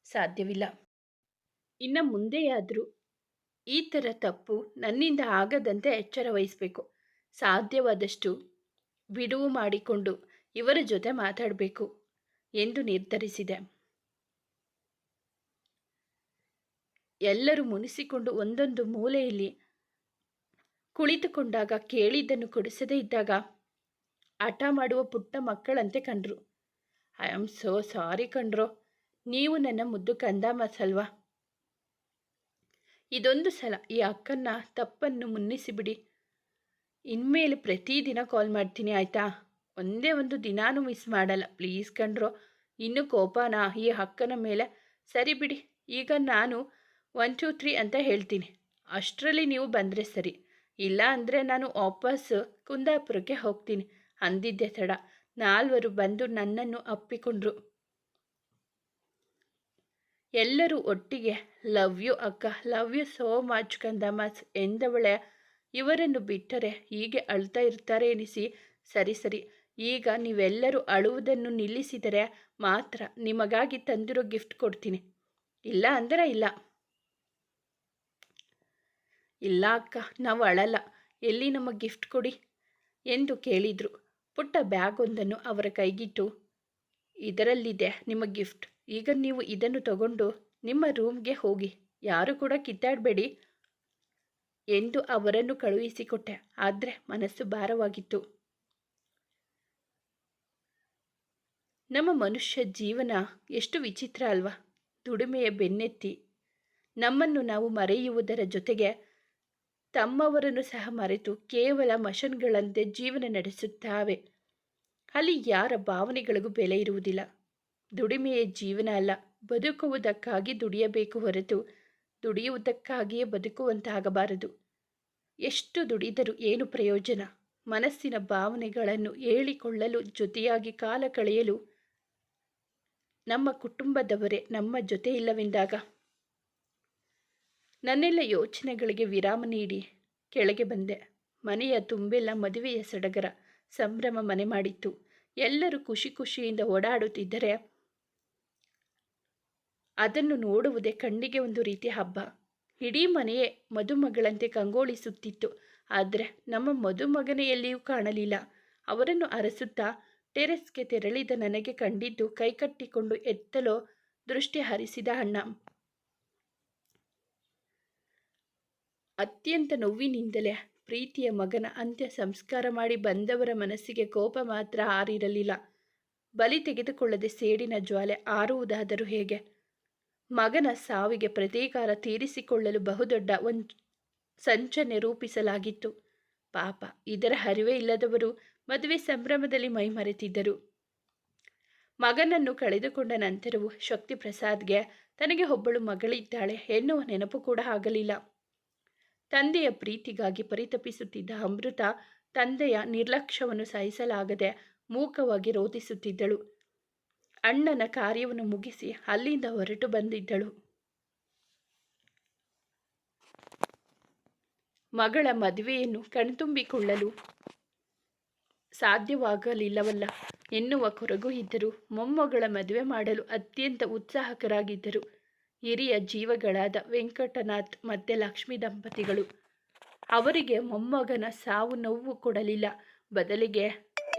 ಸಾಧ್ಯವಿಲ್ಲ. ಇನ್ನು ಮುಂದೆಯಾದರೂ ಈ ಥರ ತಪ್ಪು ನನ್ನಿಂದ ಆಗದಂತೆ ಎಚ್ಚರ ವಹಿಸಬೇಕು. ಸಾಧ್ಯವಾದಷ್ಟು ಬಿಡುವು ಮಾಡಿಕೊಂಡು ಇವರ ಜೊತೆ ಮಾತಾಡಬೇಕು ಎಂದು ನಿರ್ಧರಿಸಿದೆ. ಎಲ್ಲರೂ ಮುನಿಸಿಕೊಂಡು ಒಂದೊಂದು ಮೂಲೆಯಲ್ಲಿ ಕುಳಿತುಕೊಂಡಾಗ ಕೇಳಿದ್ದನ್ನು ಕೊಡಿಸದೇ ಇದ್ದಾಗ ಹಠ ಮಾಡುವ ಪುಟ್ಟ ಮಕ್ಕಳಂತೆ ಕಂಡ್ರು. ಐ ಆಮ್ ಸೋ ಸಾರಿ ಕಣ್ರೋ, ನೀವು ನನ್ನ ಮುದ್ದು ಕಂದಮ್ಮಸಲ್ವಾ? ಇದೊಂದು ಸಲ ಈ ಅಕ್ಕನ್ನ ತಪ್ಪನ್ನು ಮುನ್ನಿಸಿಬಿಡಿ. ಇನ್ಮೇಲೆ ಪ್ರತಿದಿನ ಕಾಲ್ ಮಾಡ್ತೀನಿ ಆಯಿತಾ? ಒಂದೇ ಒಂದು ದಿನಾನೂ ಮಿಸ್ ಮಾಡಲ್ಲ, ಪ್ಲೀಸ್ ಕಣ್ರೋ. ಇನ್ನು ಕೋಪನ ಈ ಅಕ್ಕನ ಮೇಲೆ? ಸರಿ ಬಿಡಿ, ಈಗ ನಾನು 1 2 3 ಅಂತ ಹೇಳ್ತೀನಿ, ಅಷ್ಟರಲ್ಲಿ ನೀವು ಬಂದರೆ ಸರಿ. ಇಲ್ಲ ಅಂದರೆ ನಾನು ವಾಪಸ್ ಕುಂದಾಪುರಕ್ಕೆ ಹೋಗ್ತೀನಿ ಅಂದಿದ್ದೆ ತಡ. 4 ಬಂದು ನನ್ನನ್ನು ಅಪ್ಪಿಕೊಂಡ್ರು. ಎಲ್ಲರೂ ಒಟ್ಟಿಗೆ ಲವ್ ಯು ಅಕ್ಕ, ಲವ್ ಯು ಸೋ ಮಚ್ ಕಂದಮ್ಮಸ್ ಎಂದವಳೆ ಇವರನ್ನು ಬಿಟ್ಟರೆ ಹೀಗೆ ಅಳ್ತಾ ಇರ್ತಾರೆ ಎನಿಸಿ, ಸರಿ ಸರಿ, ಈಗ ನೀವೆಲ್ಲರೂ ಅಳುವುದನ್ನು ನಿಲ್ಲಿಸಿದರೆ ಮಾತ್ರ ನಿಮಗಾಗಿ ತಂದಿರೋ ಗಿಫ್ಟ್ ಕೊಡ್ತೀನಿ, ಇಲ್ಲ ಅಂದರೆ ಇಲ್ಲ. ಇಲ್ಲ ಅಕ್ಕ, ನಾವು ಅಳಲ್ಲ, ಎಲ್ಲಿ ನಮ್ಮ ಗಿಫ್ಟ್ ಕೊಡಿ ಎಂದು ಕೇಳಿದರು. ಪುಟ್ಟ ಬ್ಯಾಗೊಂದನ್ನು ಅವರ ಕೈಗಿಟ್ಟು, ಇದರಲ್ಲಿದೆ ನಿಮ್ಮ ಗಿಫ್ಟ್, ಈಗ ನೀವು ಇದನ್ನು ತಗೊಂಡು ನಿಮ್ಮ ರೂಮ್ಗೆ ಹೋಗಿ, ಯಾರು ಕೂಡ ಕಿತ್ತಾಡಬೇಡಿ ಎಂದು ಅವರನ್ನು ಕಳುಹಿಸಿಕೊಟ್ಟೆ. ಆದರೆ ಮನಸ್ಸು ಭಾರವಾಗಿತ್ತು. ನಮ್ಮ ಮನುಷ್ಯ ಜೀವನ ಎಷ್ಟು ವಿಚಿತ್ರ ಅಲ್ವಾ? ದುಡಿಮೆಯ ಬೆನ್ನೆತ್ತಿ ನಮ್ಮನ್ನು ನಾವು ಮರೆಯುವುದರ ಜೊತೆಗೆ ತಮ್ಮವರನ್ನು ಸಹ ಮರೆತು ಕೇವಲ ಮಷನ್ಗಳಂತೆ ಜೀವನ ನಡೆಸುತ್ತಾವೆ. ಅಲ್ಲಿ ಯಾರ ಭಾವನೆಗಳಿಗೂ ಬೆಲೆ ಇರುವುದಿಲ್ಲ. ದುಡಿಮೆಯೇ ಜೀವನ ಅಲ್ಲ, ಬದುಕುವುದಕ್ಕಾಗಿ ದುಡಿಯಬೇಕು ಹೊರತು ದುಡಿಯುವುದಕ್ಕಾಗಿಯೇ ಬದುಕುವಂತಾಗಬಾರದು. ಎಷ್ಟು ದುಡಿದರೂ ಏನು ಪ್ರಯೋಜನ? ಮನಸ್ಸಿನ ಭಾವನೆಗಳನ್ನು ಹೇಳಿಕೊಳ್ಳಲು, ಜೊತೆಯಾಗಿ ಕಾಲ ಕಳೆಯಲು ನಮ್ಮ ಕುಟುಂಬದವರೇ ನಮ್ಮ ಜೊತೆ ಇಲ್ಲವೆಂದಾಗ ನನ್ನೆಲ್ಲ ಯೋಚನೆಗಳಿಗೆ ವಿರಾಮ ನೀಡಿ ಕೆಳಗೆ ಬಂದೆ. ಮನೆಯ ತುಂಬೆಲ್ಲ ಮದುವೆಯ ಸಡಗರ, ಸಂಭ್ರಮ ಮನೆ ಮಾಡಿತ್ತು. ಎಲ್ಲರೂ ಖುಷಿ ಖುಷಿಯಿಂದ ಓಡಾಡುತ್ತಿದ್ದರೆ ಅದನ್ನು ನೋಡುವುದೇ ಕಣ್ಣಿಗೆ ಒಂದು ರೀತಿಯ ಹಬ್ಬ. ಇಡೀ ಮನೆಯೇ ಮದುಮಗಳಂತೆ ಕಂಗೊಳಿಸುತ್ತಿತ್ತು. ಆದರೆ ನಮ್ಮ ಮದುಮಗನೇ ಎಲ್ಲಿಯೂ ಕಾಣಲಿಲ್ಲ. ಅವರನ್ನು ಅರಸುತ್ತಾ ಟೆರೆಸ್ಗೆ ತೆರಳಿದ ನನಗೆ ಕಂಡಿದ್ದು ಕೈಕಟ್ಟಿಕೊಂಡು ಎತ್ತಲೋ ದೃಷ್ಟಿ ಹರಿಸಿದ ಅಣ್ಣ. ಅತ್ಯಂತ ನೋವಿನಿಂದಲೇ ಪ್ರೀತಿಯ ಮಗನ ಅಂತ್ಯ ಸಂಸ್ಕಾರ ಮಾಡಿ ಬಂದವರ ಮನಸ್ಸಿಗೆ ಕೋಪ ಮಾತ್ರ ಆರಿರಲಿಲ್ಲ. ಬಲಿ ತೆಗೆದುಕೊಳ್ಳದೆ ಸೇಡಿನ ಜ್ವಾಲೆ ಆರುವುದಾದರೂ ಹೇಗೆ? ಮಗನ ಸಾವಿಗೆ ಪ್ರತೀಕಾರ ತೀರಿಸಿಕೊಳ್ಳಲು ಬಹುದೊಡ್ಡ ಒಂದು ಸಂಚನೆ ರೂಪಿಸಲಾಗಿತ್ತು. ಪಾಪ, ಇದರ ಅರಿವೇ ಇಲ್ಲದವರು ಮದುವೆ ಸಂಭ್ರಮದಲ್ಲಿ ಮೈಮರೆತಿದ್ದರು. ಮಗನನ್ನು ಕಳೆದುಕೊಂಡ ನಂತರವೂ ಶಕ್ತಿ ಪ್ರಸಾದ್ಗೆ ತನಗೆ ಒಬ್ಬಳು ಮಗಳಿದ್ದಾಳೆ ಎನ್ನುವ ನೆನಪು ಕೂಡ ಆಗಲಿಲ್ಲ. ತಂದೆಯ ಪ್ರೀತಿಗಾಗಿ ಪರಿತಪಿಸುತ್ತಿದ್ದ ಅಮೃತ ತಂದೆಯ ನಿರ್ಲಕ್ಷ್ಯವನ್ನು ಸಹಿಸಲಾಗದೆ ಮೂಕವಾಗಿ ರೋಧಿಸುತ್ತಿದ್ದಳು. ಅಣ್ಣನ ಕಾರ್ಯವನ್ನು ಮುಗಿಸಿ ಅಲ್ಲಿಂದ ಹೊರಟು ಬಂದಿದ್ದಳು. ಮಗಳ ಮದುವೆಯನ್ನು ಕಣ್ತುಂಬಿಕೊಳ್ಳಲು ಸಾಧ್ಯವಾಗಲಿಲ್ಲವಲ್ಲ ಎನ್ನುವ ಕೊರಗು ಇದ್ದರು. ಮೊಮ್ಮಗಳ ಮದುವೆ ಮಾಡಲು ಅತ್ಯಂತ ಉತ್ಸಾಹಕರಾಗಿದ್ದರು ಹಿರಿಯ ಜೀವಗಳಾದ ವೆಂಕಟನಾಥ್ ಮತ್ತು ಲಕ್ಷ್ಮಿ ದಂಪತಿಗಳು. ಅವರಿಗೆ ಮೊಮ್ಮಗನ ಸಾವು ನೋವು ಕೊಡಲಿಲ್ಲ, ಬದಲಿಗೆ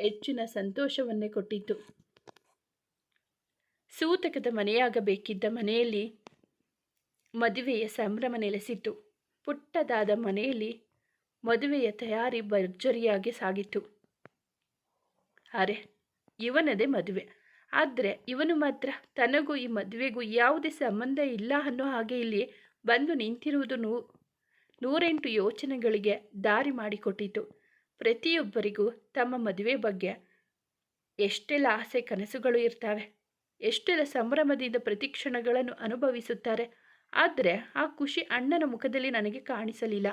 ಹೆಚ್ಚಿನ ಸಂತೋಷವನ್ನೇ ಕೊಟ್ಟಿತು. ಸೂತಕದ ಮನೆಯಾಗಬೇಕಿದ್ದ ಮನೆಯಲ್ಲಿ ಮದುವೆಯ ಸಂಭ್ರಮ ನೆಲೆಸಿತ್ತು. ಪುಟ್ಟದಾದ ಮನೆಯಲ್ಲಿ ಮದುವೆಯ ತಯಾರಿ ಭರ್ಜರಿಯಾಗಿ ಸಾಗಿತ್ತು. ಅರೆ, ಇವನದೇ ಮದುವೆ, ಆದರೆ ಇವನು ಮಾತ್ರ ತನಗೂ ಈ ಮದುವೆಗೂ ಯಾವುದೇ ಸಂಬಂಧ ಇಲ್ಲ ಅನ್ನೋ ಹಾಗೆ ಇಲ್ಲಿ ಬಂದು ನಿಂತಿರುವುದು 108 ಯೋಚನೆಗಳಿಗೆ ದಾರಿ ಮಾಡಿಕೊಟ್ಟಿತು. ಪ್ರತಿಯೊಬ್ಬರಿಗೂ ತಮ್ಮ ಮದುವೆ ಬಗ್ಗೆ ಎಷ್ಟೆಲ್ಲ ಆಸೆ ಕನಸುಗಳು ಇರ್ತವೆ, ಎಷ್ಟೆಲ್ಲ ಸಂಭ್ರಮದಿಂದ ಪ್ರತಿಕ್ಷಣಗಳನ್ನು ಅನುಭವಿಸುತ್ತಾರೆ. ಆದರೆ ಆ ಖುಷಿ ಅಣ್ಣನ ಮುಖದಲ್ಲಿ ನನಗೆ ಕಾಣಿಸಲಿಲ್ಲ.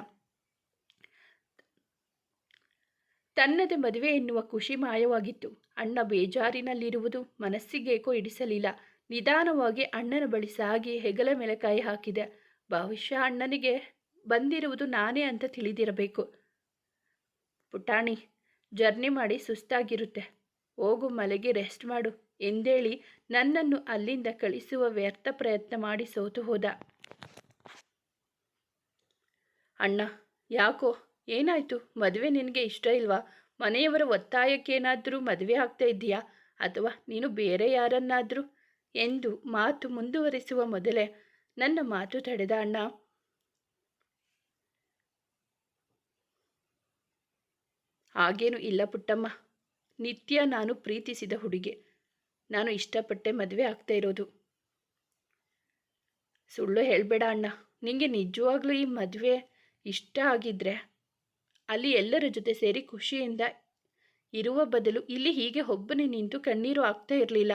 ತನ್ನದೇ ಮದುವೆ ಎನ್ನುವ ಖುಷಿ ಮಾಯವಾಗಿತ್ತು. ಅಣ್ಣ ಬೇಜಾರಿನಲ್ಲಿರುವುದು ಮನಸ್ಸಿಗೇಕೋ ಹಿಡಿಸಲಿಲ್ಲ. ನಿಧಾನವಾಗಿ ಅಣ್ಣನ ಬಳಿ ಸಾಗಿ ಹೆಗಲ ಮೇಲೆ ಕೈ ಹಾಕಿದೆ. ಬಹುಶಃ ಅಣ್ಣನಿಗೆ ಬಂದಿರುವುದು ನಾನೇ ಅಂತ ತಿಳಿದಿರಬೇಕು. ಪುಟಾಣಿ, ಜರ್ನಿ ಮಾಡಿ ಸುಸ್ತಾಗಿರುತ್ತೆ, ಹೋಗು ಮಲಗಿ ರೆಸ್ಟ್ ಮಾಡು ಎಂದೇಳಿ ನನ್ನನ್ನು ಅಲ್ಲಿಂದ ಕಳಿಸುವ ವ್ಯರ್ಥ ಪ್ರಯತ್ನ ಮಾಡಿ ಸೋತು ಹೋದ. ಅಣ್ಣ, ಯಾಕೋ, ಏನಾಯಿತು? ಮದುವೆ ನಿನಗೆ ಇಷ್ಟ ಇಲ್ವಾ? ಮನೆಯವರ ಒತ್ತಾಯಕ್ಕೇನಾದರೂ ಮದುವೆ ಆಗ್ತಾ ಇದೆಯಾ? ಅಥವಾ ನೀನು ಬೇರೆ ಯಾರನ್ನಾದರೂ ಎಂದು ಮಾತು ಮುಂದುವರಿಸುವ ಮೊದಲೇ ನನ್ನ ಮಾತು ತಡೆದ ಅಣ್ಣ. ಹಾಗೇನೂ ಇಲ್ಲ ಪುಟ್ಟಮ್ಮ, ನಿತ್ಯ ನಾನು ಪ್ರೀತಿಸಿದ ಹುಡುಗಿ, ನಾನು ಇಷ್ಟಪಟ್ಟೆ ಮದುವೆ ಆಗ್ತಾ ಇರೋದು. ಸುಳ್ಳು ಹೇಳಬೇಡ ಅಣ್ಣ, ನಿಂಗೆ ನಿಜವಾಗ್ಲೂ ಈ ಮದುವೆ ಇಷ್ಟ ಆಗಿದ್ರೆ ಅಲ್ಲಿ ಎಲ್ಲರ ಜೊತೆ ಸೇರಿ ಖುಷಿಯಿಂದ ಇರುವ ಬದಲು ಇಲ್ಲಿ ಹೀಗೆ ಒಬ್ಬನೇ ನಿಂತು ಕಣ್ಣೀರು ಆಗ್ತಾ ಇರಲಿಲ್ಲ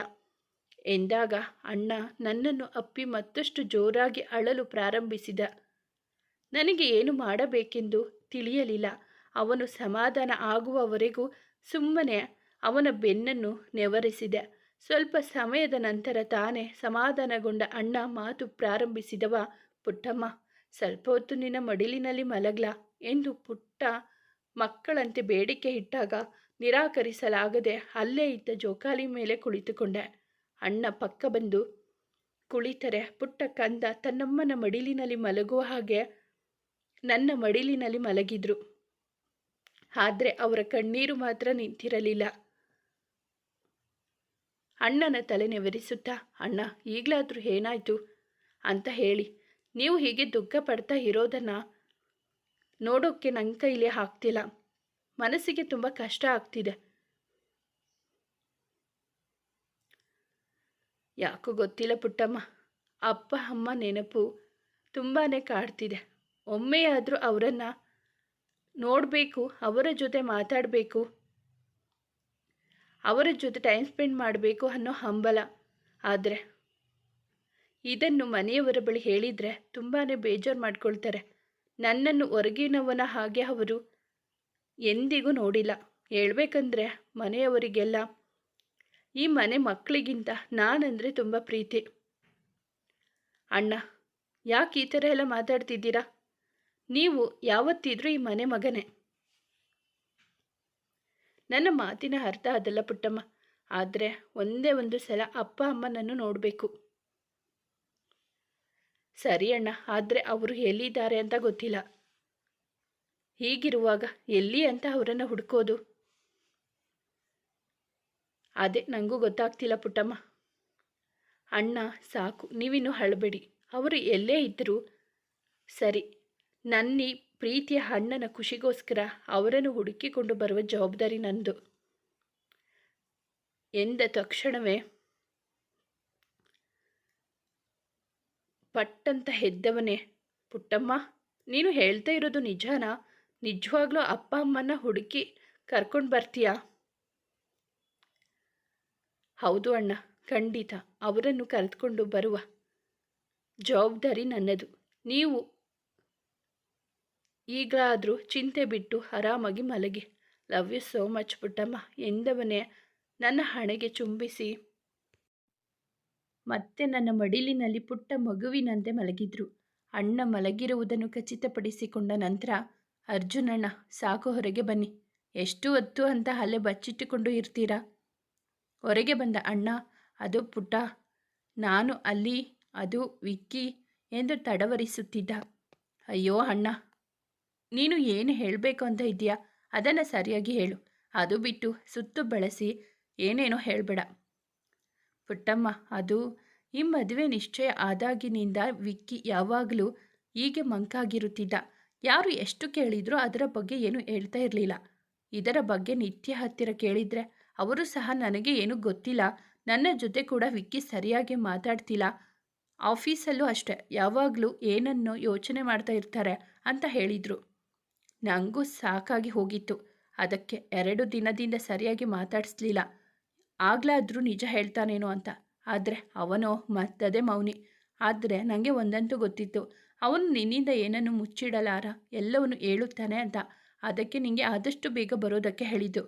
ಎಂದಾಗ ಅಣ್ಣ ನನ್ನನ್ನು ಅಪ್ಪಿ ಮತ್ತಷ್ಟು ಜೋರಾಗಿ ಅಳಲು ಪ್ರಾರಂಭಿಸಿದ. ನನಗೆ ಏನು ಮಾಡಬೇಕೆಂದು ತಿಳಿಯಲಿಲ್ಲ. ಅವನು ಸಮಾಧಾನ ಆಗುವವರೆಗೂ ಸುಮ್ಮನೆ ಅವನ ಬೆನ್ನನ್ನು ನೆವರಿಸಿದೆ. ಸ್ವಲ್ಪ ಸಮಯದ ನಂತರ ತಾನೇ ಸಮಾಧಾನಗೊಂಡ ಅಣ್ಣ ಮಾತು ಪ್ರಾರಂಭಿಸಿದವ. ಪುಟ್ಟಮ್ಮ, ಸ್ವಲ್ಪ ಹೊತ್ತು ನಿನ್ನ ಮಡಿಲಿನಲ್ಲಿ ಮಲಗ್ಲಾ ಎಂದು ಪುಟ್ಟ ಮಕ್ಕಳಂತೆ ಬೇಡಿಕೆ ಇಟ್ಟಾಗ ನಿರಾಕರಿಸಲಾಗದೆ ಅಲ್ಲೇ ಇದ್ದ ಜೋಕಾಲಿ ಮೇಲೆ ಕುಳಿತುಕೊಂಡೆ. ಅಣ್ಣ ಪಕ್ಕ ಬಂದು ಕುಳಿತರೆ ಪುಟ್ಟ ಕಂದ ತನ್ನಮ್ಮನ ಮಡಿಲಿನಲ್ಲಿ ಮಲಗುವ ಹಾಗೆ ನನ್ನ ಮಡಿಲಿನಲ್ಲಿ ಮಲಗಿದ್ರು. ಆದರೆ ಅವರ ಕಣ್ಣೀರು ಮಾತ್ರ ನಿಂತಿರಲಿಲ್ಲ. ಅಣ್ಣನ ತಲೆ ನೆವರಿಸುತ್ತಾ, ಅಣ್ಣ, ಈಗಲಾದರೂ ಏನಾಯಿತು ಅಂತ ಹೇಳಿ. ನೀವು ಹೀಗೆ ದುಃಖ ಪಡ್ತಾ ಇರೋದನ್ನು ನೋಡೋಕ್ಕೆ ನನ್ನ ಕೈಲೇ ಆಗ್ತಿಲ್ಲ. ಮನಸ್ಸಿಗೆ ತುಂಬ ಕಷ್ಟ ಆಗ್ತಿದೆ. ಯಾಕೋ ಗೊತ್ತಿಲ್ಲ ಪುಟ್ಟಮ್ಮ, ಅಪ್ಪ ಅಮ್ಮ ನೆನಪು ತುಂಬಾ ಕಾಡ್ತಿದೆ. ಒಮ್ಮೆಯಾದರೂ ಅವರನ್ನು ನೋಡಬೇಕು, ಅವರ ಜೊತೆ ಮಾತಾಡಬೇಕು, ಅವರ ಜೊತೆ ಟೈಮ್ ಸ್ಪೆಂಡ್ ಮಾಡಬೇಕು ಅನ್ನೋ ಹಂಬಲ. ಆದರೆ ಇದನ್ನು ಮನೆಯವರ ಬಳಿ ಹೇಳಿದರೆ ತುಂಬಾ ಬೇಜಾರು ಮಾಡ್ಕೊಳ್ತಾರೆ. ನನ್ನನ್ನು ಹೊರಗಿನವನ ಹಾಗೆ ಅವರು ಎಂದಿಗೂ ನೋಡಿಲ್ಲ. ಹೇಳ್ಬೇಕಂದ್ರೆ ಮನೆಯವರಿಗೆಲ್ಲ ಈ ಮನೆ ಮಕ್ಕಳಿಗಿಂತ ನಾನಂದರೆ ತುಂಬ ಪ್ರೀತಿ. ಅಣ್ಣ, ಯಾಕೆ ಈ ಥರ ಎಲ್ಲ ಮಾತಾಡ್ತಿದ್ದೀರಾ? ನೀವು ಯಾವತ್ತಿದ್ರೂ ಈ ಮನೆ ಮಗನೇ. ನನ್ನ ಮಾತಿನ ಅರ್ಥ ಅದಲ್ಲ ಪುಟ್ಟಮ್ಮ. ಆದರೆ ಒಂದೇ ಒಂದು ಸಲ ಅಪ್ಪ ಅಮ್ಮನನ್ನು ನೋಡಬೇಕು. ಸರಿ ಅಣ್ಣ, ಆದರೆ ಅವರು ಎಲ್ಲಿದ್ದಾರೆ ಅಂತ ಗೊತ್ತಿಲ್ಲ. ಹೀಗಿರುವಾಗ ಎಲ್ಲಿ ಅಂತ ಅವರನ್ನು ಹುಡುಕೋದು? ಅದೇ ನನಗೂ ಗೊತ್ತಾಗ್ತಿಲ್ಲ ಪುಟ್ಟಮ್ಮ. ಅಣ್ಣ ಸಾಕು, ನೀವಿನ್ನೂ ಅಳಬೇಡಿ. ಅವರು ಎಲ್ಲೇ ಇದ್ದರೂ ಸರಿ, ನನ್ನೀ ಪ್ರೀತಿಯ ಅಣ್ಣನ ಖುಷಿಗೋಸ್ಕರ ಅವರನ್ನು ಹುಡುಕಿಕೊಂಡು ಬರುವ ಜವಾಬ್ದಾರಿ ನಂದು ಎಂದ ತಕ್ಷಣವೇ ಪಟ್ಟಂತ ಎದ್ದವನೇ, ಪುಟ್ಟಮ್ಮ, ನೀನು ಹೇಳ್ತಾ ಇರೋದು ನಿಜಾನಾ? ನಿಜವಾಗ್ಲೂ ಅಪ್ಪ ಅಮ್ಮನ ಹುಡುಕಿ ಕರ್ಕೊಂಡು ಬರ್ತೀಯಾ? ಹೌದು ಅಣ್ಣ, ಖಂಡಿತ ಅವರನ್ನು ಕರೆದುಕೊಂಡು ಬರುವ ಜವಾಬ್ದಾರಿ ನನ್ನದು. ನೀವು ಈಗಲಾದರೂ ಚಿಂತೆ ಬಿಟ್ಟು ಆರಾಮಾಗಿ ಮಲಗಿ. Love you so much Puttamma ಎಂದವನೇ ನನ್ನ ಹಣೆಗೆ ಚುಂಬಿಸಿ ಮತ್ತೆ ನನ್ನ ಮಡಿಲಿನಲ್ಲಿ ಪುಟ್ಟ ಮಗುವಿನಂತೆ ಮಲಗಿದ್ರು. ಅಣ್ಣ ಮಲಗಿರುವುದನ್ನು ಖಚಿತಪಡಿಸಿಕೊಂಡ ನಂತರ, ಅರ್ಜುನಣ್ಣ ಸಾಕು, ಹೊರಗೆ ಬನ್ನಿ. ಎಷ್ಟು ಹೊತ್ತು ಅಂತ ಅಲ್ಲೇ ಬಚ್ಚಿಟ್ಟುಕೊಂಡು ಇರ್ತೀರಾ? ಹೊರಗೆ ಬಂದ ಅಣ್ಣ, ಅದು ಪುಟ್ಟ, ನಾನು ಅಲ್ಲಿ, ಅದು ವಿಕ್ಕಿ ಎಂದು ತಡವರಿಸುತ್ತಿದ್ದ. ಅಯ್ಯೋ ಅಣ್ಣ, ನೀನು ಏನು ಹೇಳಬೇಕು ಅಂತ ಇದೆಯಾ ಅದನ್ನು ಸರಿಯಾಗಿ ಹೇಳು. ಅದು ಬಿಟ್ಟು ಸುತ್ತು ಬಳಸಿ ಏನೇನೋ ಹೇಳಬೇಡ. ಪುಟ್ಟಮ್ಮ, ಅದು ಈ ಮದುವೆ ನಿಶ್ಚಯ ಆದಾಗಿನಿಂದ ವಿಕ್ಕಿ ಯಾವಾಗಲೂ ಹೀಗೆ ಮಂಕಾಗಿರುತ್ತಿದ್ದ. ಯಾರು ಎಷ್ಟು ಕೇಳಿದರೂ ಅದರ ಬಗ್ಗೆ ಏನು ಹೇಳ್ತಾ ಇರಲಿಲ್ಲ. ಇದರ ಬಗ್ಗೆ ನಿತ್ಯ ಹತ್ತಿರ ಕೇಳಿದರೆ ಅವರು ಸಹ ನನಗೆ ಏನೂ ಗೊತ್ತಿಲ್ಲ, ನನ್ನ ಜೊತೆ ಕೂಡ ವಿಕ್ಕಿ ಸರಿಯಾಗಿ ಮಾತಾಡ್ತಿಲ್ಲ, ಆಫೀಸಲ್ಲೂ ಅಷ್ಟೇ ಯಾವಾಗಲೂ ಏನನ್ನೋ ಯೋಚನೆ ಮಾಡ್ತಾ ಇರ್ತಾರೆ ಅಂತ ಹೇಳಿದರು. ನನಗೂ ಸಾಕಾಗಿ ಹೋಗಿತ್ತು. ಅದಕ್ಕೆ 2 ದಿನದಿಂದ ಸರಿಯಾಗಿ ಮಾತಾಡಿಸ್ಲಿಲ್ಲ. ಆಗ್ಲಾದರೂ ನಿಜ ಹೇಳ್ತಾನೇನೋ ಅಂತ. ಆದರೆ ಅವನೋ ಮತ್ತದೇ ಮೌನಿ. ಆದರೆ ನನಗೆ ಒಂದಂತೂ ಗೊತ್ತಿತ್ತು, ಅವನು ನಿನ್ನಿಂದ ಏನನ್ನು ಮುಚ್ಚಿಡಲಾರ, ಎಲ್ಲವನ್ನು ಹೇಳುತ್ತಾನೆ ಅಂತ. ಅದಕ್ಕೆ ನಿನಗೆ ಆದಷ್ಟು ಬೇಗ ಬರೋದಕ್ಕೆ ಹೇಳಿದ್ದು.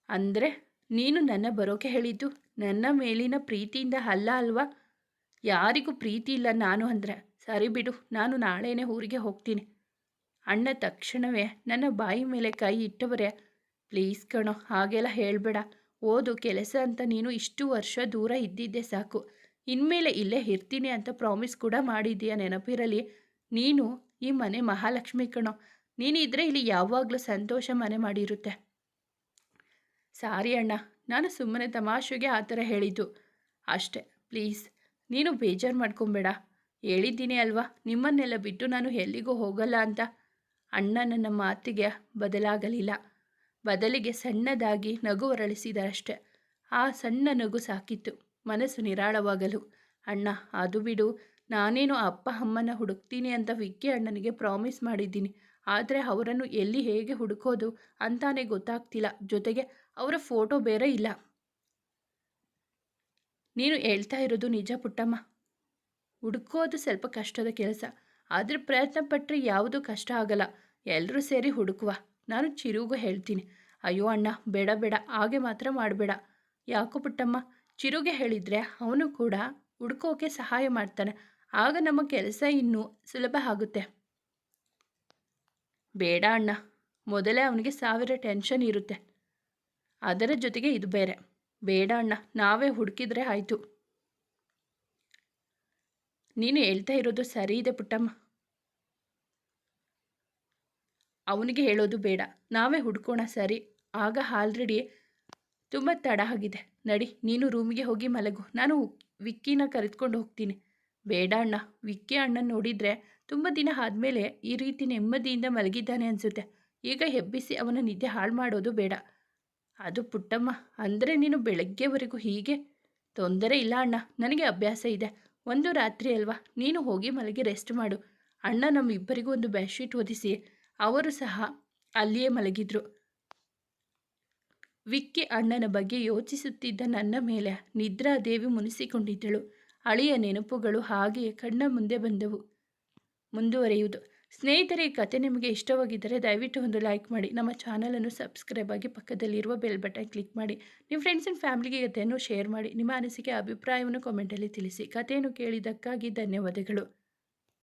ಅಂದರೆ ನೀನು ನನ್ನ ಬರೋಕೆ ಹೇಳಿದ್ದು ನನ್ನ ಮೇಲಿನ ಪ್ರೀತಿಯಿಂದ ಅಲ್ಲ ಅಲ್ವಾ? ಯಾರಿಗೂ ಪ್ರೀತಿ ಇಲ್ಲ ನಾನು ಅಂದರೆ. ಸರಿ ಬಿಡು, ನಾನು ನಾಳೆನೇ ಊರಿಗೆ ಹೋಗ್ತೀನಿ. ಅಣ್ಣ ತಕ್ಷಣವೇ ನನ್ನ ಬಾಯಿ ಮೇಲೆ ಕೈ ಇಟ್ಟವರೇ, ಪ್ಲೀಸ್ ಕಣೋ, ಹಾಗೆಲ್ಲ ಹೇಳಬೇಡ. ಓದು, ಕೆಲಸ ಅಂತ ನೀನು ಇಷ್ಟು ವರ್ಷ ದೂರ ಇದ್ದಿದ್ದೆ ಸಾಕು. ಇನ್ಮೇಲೆ ಇಲ್ಲೇ ಇರ್ತೀನಿ ಅಂತ ಪ್ರಾಮಿಸ್ ಕೂಡ ಮಾಡಿದ್ದೀಯ, ನೆನಪಿರಲಿ. ನೀನು ಈ ಮನೆ ಮಹಾಲಕ್ಷ್ಮಿ ಕಣೋ. ನೀನಿದ್ರೆ ಇಲ್ಲಿ ಯಾವಾಗಲೂ ಸಂತೋಷ ಮನೆ ಮಾಡಿರುತ್ತೆ. ಸಾರಿ ಅಣ್ಣ, ನಾನು ಸುಮ್ಮನೆ ತಮಾಷೆಗೆ ಆ ಥರ ಹೇಳಿದ್ದು ಅಷ್ಟೇ. ಪ್ಲೀಸ್ ನೀನು ಬೇಜಾರು ಮಾಡ್ಕೊಬೇಡ. ಹೇಳಿದ್ದೀನಿ ಅಲ್ವಾ, ನಿಮ್ಮನ್ನೆಲ್ಲ ಬಿಟ್ಟು ನಾನು ಎಲ್ಲಿಗೂ ಹೋಗಲ್ಲ ಅಂತ. ಅಣ್ಣ ನನ್ನ ಮಾತಿಗೆ ಬದಲಾಗಲಿಲ್ಲ. ಬದಲಿಗೆ ಸಣ್ಣದಾಗಿ ನಗು ಹೊರಳಿಸಿದರಷ್ಟೆ. ಆ ಸಣ್ಣ ನಗು ಸಾಕಿತ್ತು ಮನಸ್ಸು ನಿರಾಳವಾಗಲು. ಅಣ್ಣ, ಅದು ಬಿಡು, ನಾನೇನು ಅಪ್ಪ ಅಮ್ಮನ ಹುಡುಕ್ತೀನಿ ಅಂತ ವಿಕ್ಕಿ ಅಣ್ಣನಿಗೆ ಪ್ರಾಮಿಸ್ ಮಾಡಿದ್ದೀನಿ. ಆದರೆ ಅವರನ್ನು ಎಲ್ಲಿ ಹೇಗೆ ಹುಡುಕೋದು ಅಂತಾನೆ ಗೊತ್ತಾಗ್ತಿಲ್ಲ. ಜೊತೆಗೆ ಅವರ ಫೋಟೋ ಬೇರೆ ಇಲ್ಲ. ನೀನು ಹೇಳ್ತಾ ಇರೋದು ನಿಜ ಪುಟ್ಟಮ್ಮ. ಹುಡುಕೋದು ಸ್ವಲ್ಪ ಕಷ್ಟದ ಕೆಲಸ, ಆದರೆ ಪ್ರಯತ್ನ ಪಟ್ಟರೆ ಯಾವುದೂ ಕಷ್ಟ ಆಗಲ್ಲ. ಎಲ್ಲರೂ ಸೇರಿ ಹುಡುಕುವ. ನಾನು ಚಿರುಗೂ ಹೇಳ್ತೀನಿ. ಅಯ್ಯೋ ಅಣ್ಣ, ಬೇಡ ಬೇಡ, ಹಾಗೆ ಮಾತ್ರ ಮಾಡಬೇಡ. ಯಾಕೋ ಪುಟ್ಟಮ್ಮ, ಚಿರುಗೆ ಹೇಳಿದರೆ ಅವನು ಕೂಡ ಹುಡುಕೋಕೆ ಸಹಾಯ ಮಾಡ್ತಾನೆ. ಆಗ ನಮ್ಮ ಕೆಲಸ ಇನ್ನೂ ಸುಲಭ ಆಗುತ್ತೆ. ಬೇಡ ಅಣ್ಣ, ಮೊದಲೇ ಅವನಿಗೆ 1000 ಟೆನ್ಷನ್ ಇರುತ್ತೆ, ಅದರ ಜೊತೆಗೆ ಇದು ಬೇರೆ. ಬೇಡ ಅಣ್ಣ, ನಾವೇ ಹುಡುಕಿದ್ರೆ ಆಯಿತು. ನೀನು ಹೇಳ್ತಾ ಇರೋದು ಸರಿ ಇದೆ ಪುಟ್ಟಮ್ಮ. ಅವನಿಗೆ ಹೇಳೋದು ಬೇಡ, ನಾವೇ ಹುಡ್ಕೋಣ. ಸರಿ, ಆಗ ಆಲ್ರೆಡಿ ತುಂಬ ತಡ ಆಗಿದೆ. ನಡಿ, ನೀನು ರೂಮಿಗೆ ಹೋಗಿ ಮಲಗು. ನಾನು ವಿಕ್ಕಿನ ಕರೆದುಕೊಂಡು ಹೋಗ್ತೀನಿ. ಬೇಡ ಅಣ್ಣ, ವಿಕ್ಕಿ ಅಣ್ಣನ ನೋಡಿದರೆ ತುಂಬ ದಿನ ಆದಮೇಲೆ ಈ ರೀತಿ ನೆಮ್ಮದಿಯಿಂದ ಮಲಗಿದ್ದಾನೆ ಅನಿಸುತ್ತೆ. ಈಗ ಎಬ್ಬಿಸಿ ಅವನ ನಿದ್ದೆ ಹಾಳು ಮಾಡೋದು ಬೇಡ. ಅದು ಪುಟ್ಟಮ್ಮ, ಅಂದರೆ ನೀನು ಬೆಳಗ್ಗೆವರೆಗೂ ಹೀಗೆ? ತೊಂದರೆ ಇಲ್ಲ ಅಣ್ಣ, ನನಗೆ ಅಭ್ಯಾಸ ಇದೆ. ಒಂದು ರಾತ್ರಿ ಅಲ್ವಾ, ನೀನು ಹೋಗಿ ಮಲಗಿ ರೆಸ್ಟ್ ಮಾಡು. ಅಣ್ಣ ನಮ್ಮಿಬ್ಬರಿಗೂ ಒಂದು ಬೆಡ್ಶೀಟ್ ಹೊದಿಸಿ ಅವರು ಸಹ ಅಲ್ಲಿಯೇ ಮಲಗಿದ್ರು. ವಿಕ್ಕಿ ಅಣ್ಣನ ಬಗ್ಗೆ ಯೋಚಿಸುತ್ತಿದ್ದ ನನ್ನ ಮೇಲೆ ನಿದ್ರಾದೇವಿ ಮುನಿಸಿಕೊಂಡಿದ್ದಳು. ಅಳಿಯ ನೆನಪುಗಳು ಹಾಗೆಯೇ ಕಣ್ಣ ಮುಂದೆ ಬಂದವು. ಮುಂದುವರಿಯುವುದು. ಸ್ನೇಹಿತರೆ, ಈ ಕತೆ ನಿಮಗೆ ಇಷ್ಟವಾಗಿದ್ದರೆ ದಯವಿಟ್ಟು ಒಂದು ಲೈಕ್ ಮಾಡಿ, ನಮ್ಮ ಚಾನಲನ್ನು ಸಬ್ಸ್ಕ್ರೈಬ್ ಆಗಿ ಪಕ್ಕದಲ್ಲಿರುವ ಬೆಲ್ ಬಟನ್ ಕ್ಲಿಕ್ ಮಾಡಿ. ನಿಮ್ಮ ಫ್ರೆಂಡ್ಸ್ ಆ್ಯಂಡ್ ಫ್ಯಾಮಿಲಿಗೆ ಕಥೆಯನ್ನು ಶೇರ್ ಮಾಡಿ. ನಿಮ್ಮ ಅನಿಸಿಕೆ ಅಭಿಪ್ರಾಯವನ್ನು ಕಾಮೆಂಟಲ್ಲಿ ತಿಳಿಸಿ. ಕಥೆಯನ್ನು ಕೇಳಿದ್ದಕ್ಕಾಗಿ ಧನ್ಯವಾದಗಳು.